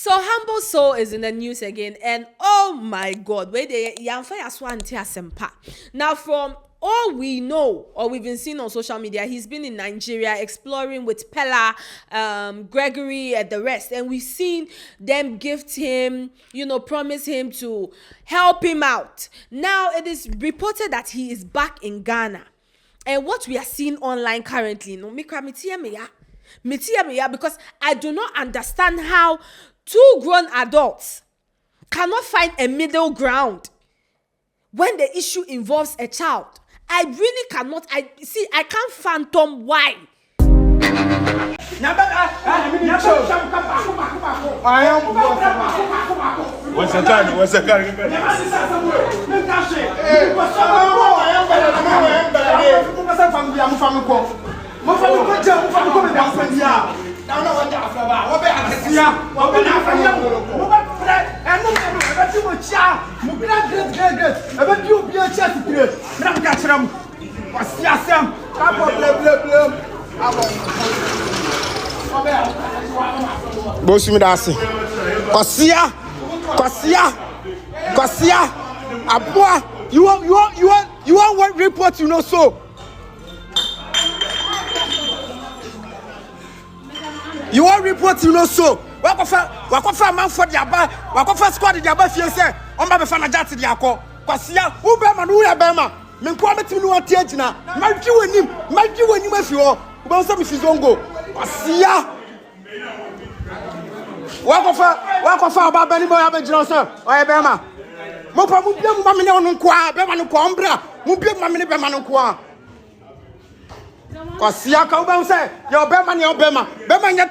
So Humble Soul is in the news again, and oh my God, where they now from all we know or we've been seeing on social media, he's been in Nigeria exploring with Pella, Gregory, and the rest, and we've seen them gift him, promise him to help him out. Now it is reported that he is back in Ghana, and what we are seeing online currently, because I do not understand how two grown adults cannot find a middle ground when the issue involves a child. I really cannot. I can't fathom why. You want what report so? You want report so? Wakofa man for the aba, wakofa squad the aba fie say, on ba be fa Najat the akọ. Kwasia, who be man who ya be man. Me nko betimi no atie gina. Madwi wanim afi ho. Wo so me fi zongo. Kwasia. Wakofa aba bani mo ya be gina so. O ya be man. Mo pa mu bia mu ma me ne ono nko a, be man nko ombra. Mu bia mu ma me ne be man nko a. Kwasia ka wo be say, your be man nya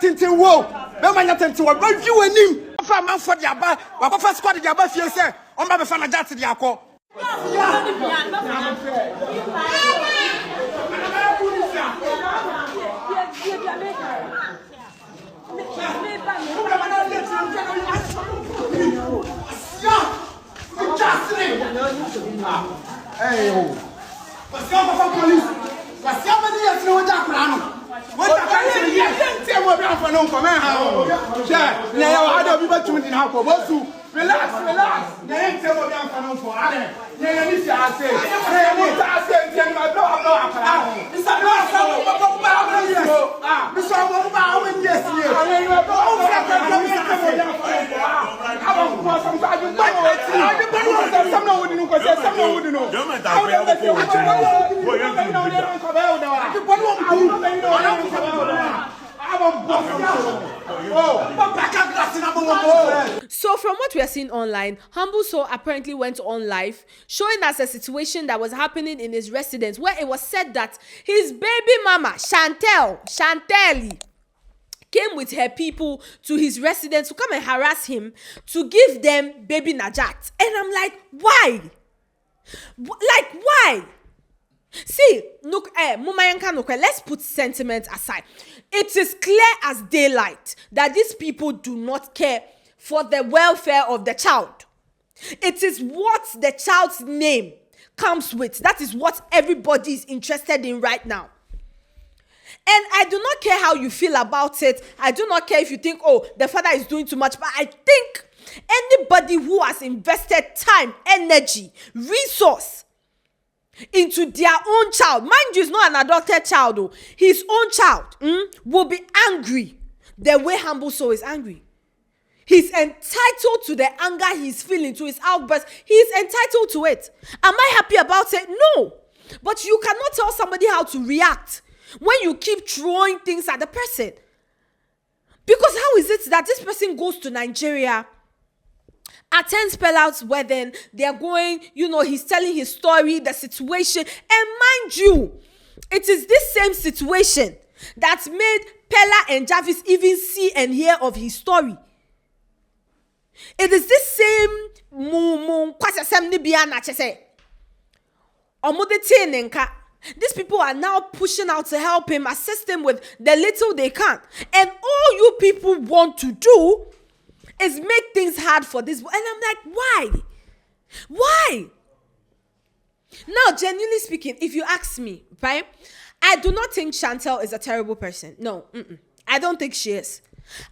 tintin wo. Be man nya tintin wo. Madwi wanim. Wakofa man for the aba, wakofa squad the aba fie say, on ba be fa Najat the akọ. Relax. So from what we are seeing online, Humble Soul apparently went on live showing us a situation that was happening in his residence where it was said that his baby mama, Shantel, came with her people to his residence to come and harass him to give them baby Najat. And I'm like, why? Why? See, look, let's put sentiment aside. It is clear as daylight that these people do not care for the welfare of the child. It is what the child's name comes with. That is what everybody is interested in right now. And I do not care how you feel about it. I do not care if you think, oh, the father is doing too much. But I think anybody who has invested time, energy, resource into their own child, mind you, it's not an adopted child, though, his own child will be angry the way Humble Soul is angry. He's entitled to the anger he's feeling, to his outburst. He's entitled to it. Am I happy about it? No. But you cannot tell somebody how to react when you keep throwing things at the person. Because how is it that this person goes to Nigeria, attends Pella's wedding, they're going, he's telling his story, the situation, and mind you, it is this same situation that made Pella and Jarvis even see and hear of his story. It is this same these people are now pushing out to help him, assist him with the little they can. And all you people want to do is make things hard for this. And I'm like, why? Now, genuinely speaking, if you ask me, right, I do not think Shantel is a terrible person. No, I don't think she is.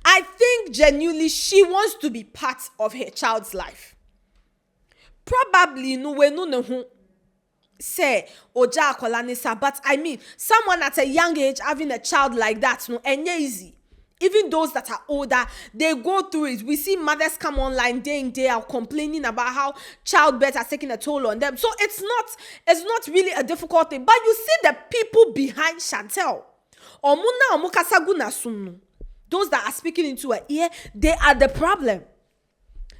I think genuinely she wants to be part of her child's life. Probably no we no who say oja akola nisa, but I mean someone at a young age having a child like that no enye easy. Even those that are older, they go through it. We see mothers come online day in day out complaining about how childbirth has taken a toll on them. So it's not really a difficult thing. But you see the people behind Shantel. Those that are speaking into her ear, they are the problem.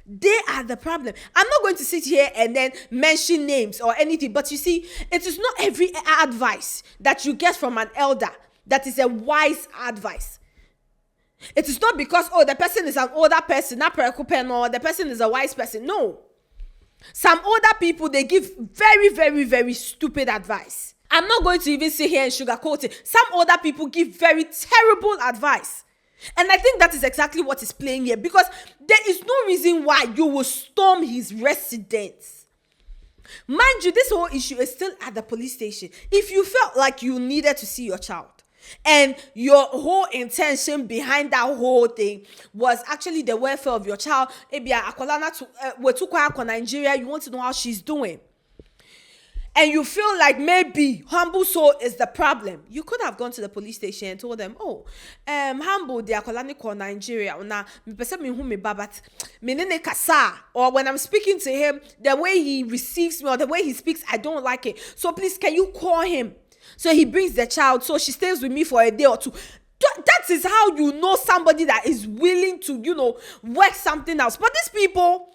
They are the problem. I'm not going to sit here and then mention names or anything, but you see, it is not every advice that you get from an elder that is a wise advice. It is not because, the person is an older person, or the person is a wise person. No. Some older people, they give very, very, very stupid advice. I'm not going to even sit here and sugarcoat it. Some older people give very terrible advice. And I think that is exactly what is playing here, because there is no reason why you will storm his residence. Mind you, this whole issue is still at the police station. If you felt like you needed to see your child, and your whole intention behind that whole thing was actually the welfare of your child, Nigeria, you want to know how she's doing, and you feel like maybe Humble Soul is the problem, you could have gone to the police station and told them, Humble, they are calling Nigeria. Or when I'm speaking to him, the way he receives me or the way he speaks, I don't like it. So please, can you call him? So he brings the child, so she stays with me for a day or two. That is how you know somebody that is willing to, work something else. But these people,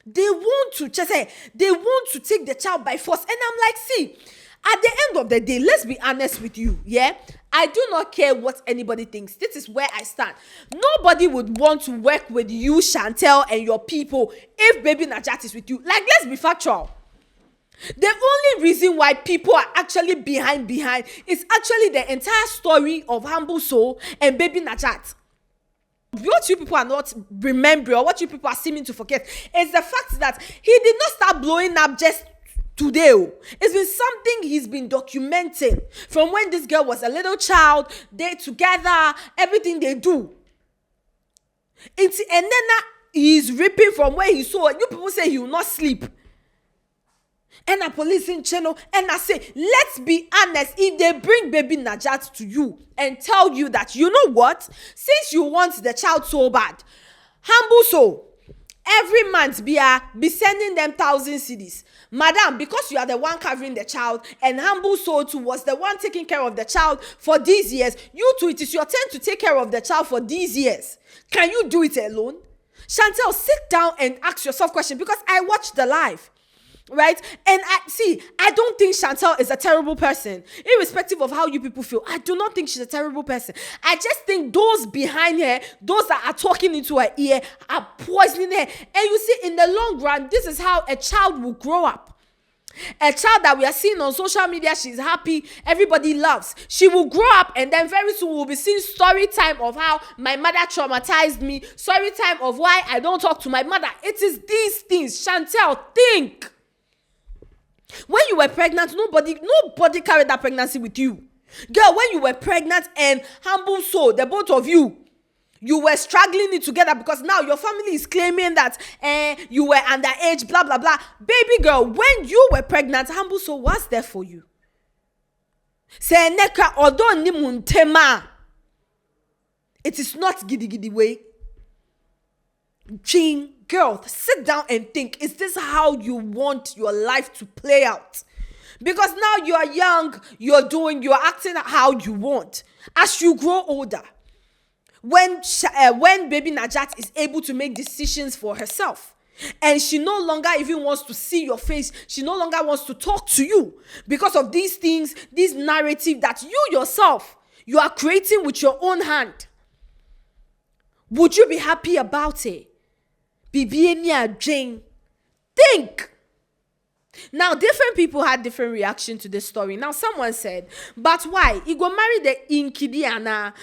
they want to take the child by force. And I'm like, see, at the end of the day, let's be honest with you, yeah? I do not care what anybody thinks. This is where I stand. Nobody would want to work with you, Shantel, and your people if baby Najat is with you. Like, let's be factual. The only reason why people are actually behind is actually the entire story of Humble Soul and baby Najat. What you people are not remembering, or what you people are seeming to forget, is the fact that he did not start blowing up just today. It's been something he's been documenting from when this girl was a little child. They together, everything they do. And then now he's ripping from where he saw. You people say he will not sleep. And a police in channel, and I say, let's be honest, if they bring baby Najat to you and tell you that, you know what, since you want the child so bad, Humble Soul, every month be sending them 1,000 cedis. Madam, because you are the one covering the child, and Humble Soul too was the one taking care of the child for these years, you too, it is your turn to take care of the child for these years. Can you do it alone? Shantel, sit down and ask yourself questions, because I watched the live. Right? And I don't think Shantel is a terrible person. Irrespective of how you people feel, I do not think she's a terrible person. I just think those behind her, those that are talking into her ear, are poisoning her. And you see, in the long run, this is how a child will grow up. A child that we are seeing on social media, she's happy, everybody loves. She will grow up, and then very soon we'll be seeing story time of how my mother traumatized me, story time of why I don't talk to my mother. It is these things. Shantel, think. When you were pregnant, nobody carried that pregnancy with you. Girl, when you were pregnant and Humble Soul, the both of you were struggling it together, because now your family is claiming that you were underage, blah, blah, blah. Baby girl, when you were pregnant, Humble Soul was there for you. Say, Neka, Odo ni muntema. It is not giddy way. Jean, girl, sit down and think, is this how you want your life to play out? Because now you are young, you're acting how you want. As you grow older, when baby Najat is able to make decisions for herself, and she no longer even wants to see your face, she no longer wants to talk to you because of these things, this narrative that you yourself, you are creating with your own hand. Would you be happy about it? Bibienia Jane. Think. Now, different people had different reaction to this story. Now, someone said, but why? He go marry the Inkidiana.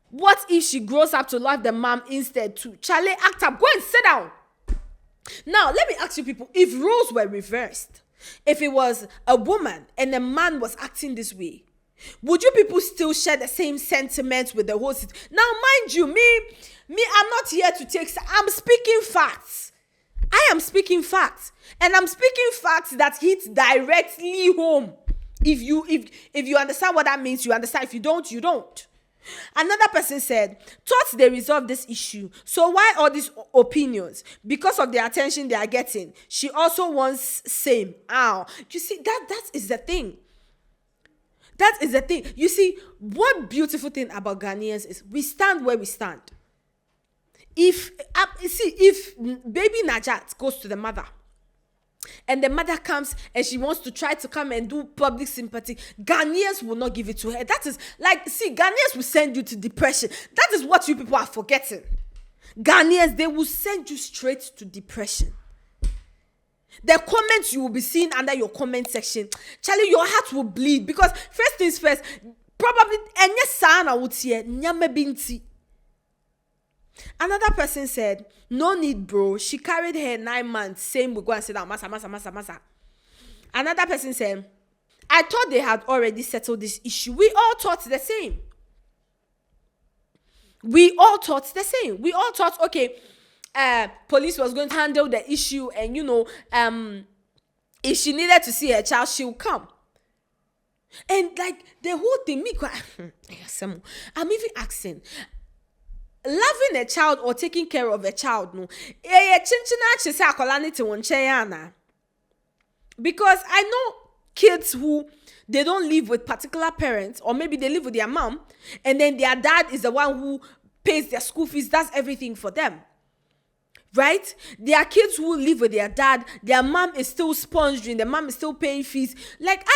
What if she grows up to love the mom instead too? Charley, act up. Go and sit down. Now, let me ask you people, if roles were reversed, if it was a woman and a man was acting this way, would you people still share the same sentiments with the whole situation? Now, mind you, me Me, I'm not here to take. I'm speaking facts. I am speaking facts, and I'm speaking facts that hit directly home. If you understand what that means, you understand. If you don't, you don't. Another person said, thought they resolved this issue. So why all these opinions? Because of the attention they are getting. She also wants same. Ow. You see, that is the thing. That is the thing. You see, one beautiful thing about Ghanaians is we stand where we stand. If baby Najat goes to the mother, and the mother comes and she wants to try to come and do public sympathy, Ghanaians will not give it to her. That is like, see, Ghanaians will send you to depression. That is what you people are forgetting. Ghanaians, they will send you straight to depression. The comments you will be seeing under your comment section, Charley, your heart will bleed, because first things first, probably enye sana wutie nyame binti. Another person said, no need, bro. She carried her 9 months. Same, we go and sit down. Masa. Another person said, I thought they had already settled this issue. We all thought the same. We all thought, okay, police was going to handle the issue, and if she needed to see her child, she would come. And like the whole thing, I'm even asking, loving a child or taking care of a child, no, because I know kids who they don't live with particular parents, or maybe they live with their mom, and then their dad is the one who pays their school fees, does everything for them. Right? There are kids who live with their dad, their mom is still sponsoring, the mom is still paying fees. Like,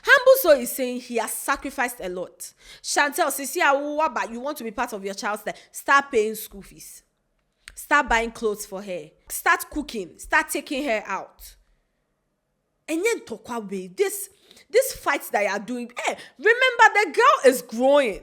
Humble Soul is saying he has sacrificed a lot. Shantel says, but you want to be part of your child's life. Start paying school fees. Start buying clothes for her. Start cooking. Start taking her out. And then Tokwabe, this fight that you are doing, remember the girl is growing.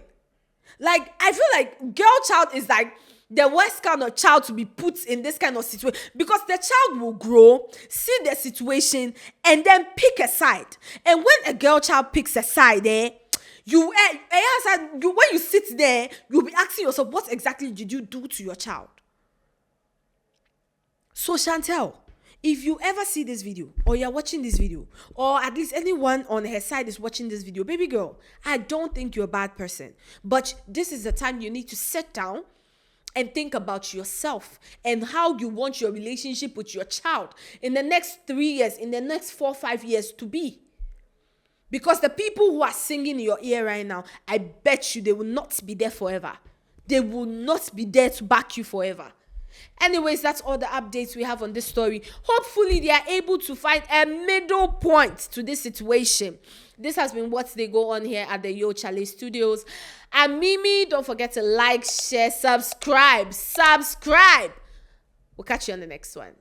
Like, I feel like girl child is like the worst kind of child to be put in this kind of situation, because the child will grow, see the situation, and then pick a side. And when a girl child picks a side, when you sit there, you'll be asking yourself, what exactly did you do to your child? So Shantel, if you ever see this video, or you're watching this video, or at least anyone on her side is watching this video, baby girl, I don't think you're a bad person. But this is the time you need to sit down and think about yourself and how you want your relationship with your child in the next 3 years, in the next 4 or 5 years to be. Because the people who are singing in your ear right now, I bet you they will not be there forever. They will not be there to back you forever. Anyways, that's all the updates we have on this story. Hopefully, they are able to find a middle point to this situation. This has been What They Go On here at the Yocharley Studios. And Mimi, don't forget to like, share, subscribe. We'll catch you on the next one.